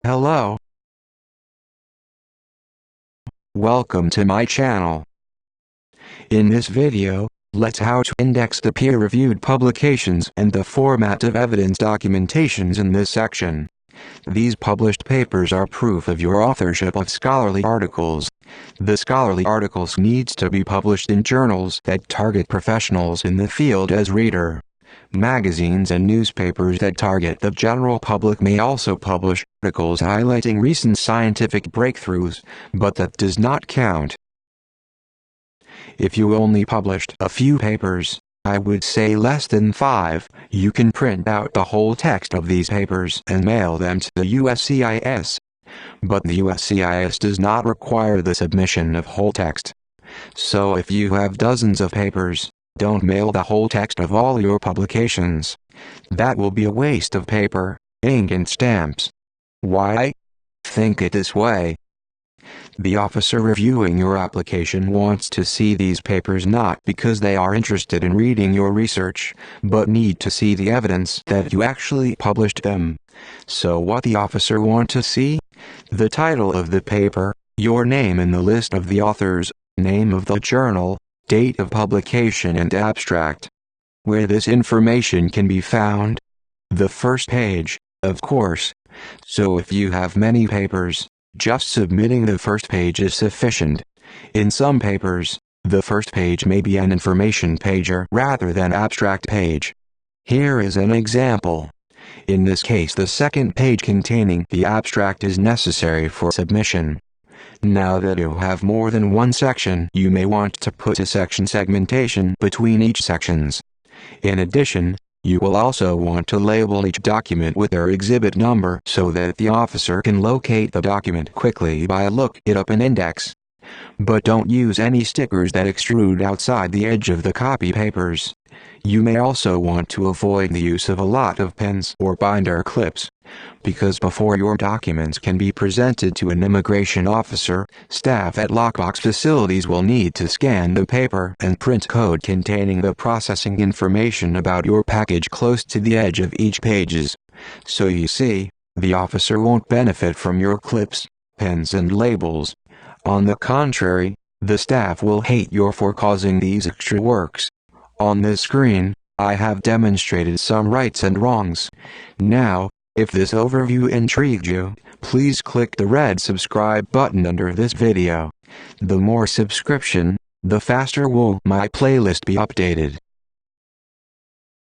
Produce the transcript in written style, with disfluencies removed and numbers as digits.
Hello. Welcome to my channel. In this video, let's how to index the peer-reviewed publications and the format of evidence documentations in this section. These published papers are proof of your authorship of scholarly articles. The scholarly articles needs to be published in journals that target professionals in the field as reader. Magazines and newspapers that target the general public may also publish articles highlighting recent scientific breakthroughs, but that does not count. If you only published a few papers, I would say less than 5, you can print out the whole text of these papers and mail them to the USCIS. But the USCIS does not require the submission of whole text. So if you have dozens of papers, don't mail the whole text of all your publications. That will be a waste of paper, ink and stamps. Why? Think it this way. The officer reviewing your application wants to see these papers not because they are interested in reading your research, but need to see the evidence that you actually published them. So what the officer want to see? The title of the paper, your name in the list of the authors, name of the journal, date of publication and abstract. Where this information can be found? The first page, of course. So if you have many papers, just submitting the first page is sufficient. In some papers, the first page may be an information pager rather than abstract page. Here is an example. In this case, the second page containing the abstract is necessary for submission. Now that you have more than one section, you may want to put a section segmentation between each sections. In addition, you will also want to label each document with their exhibit number so that the officer can locate the document quickly by look it up in index. But don't use any stickers that extrude outside the edge of the copy papers. You may also want to avoid the use of a lot of pens or binder clips, because before your documents can be presented to an immigration officer, staff at lockbox facilities will need to scan the paper and print code containing the processing information about your package close to the edge of each pages. So you see, the officer won't benefit from your clips, pens and labels. On the contrary, the staff will hate you for causing these extra works. On this screen, I have demonstrated some rights and wrongs. Now, if this overview intrigued you, please click the red subscribe button under this video. The more subscription, the faster will my playlist be updated.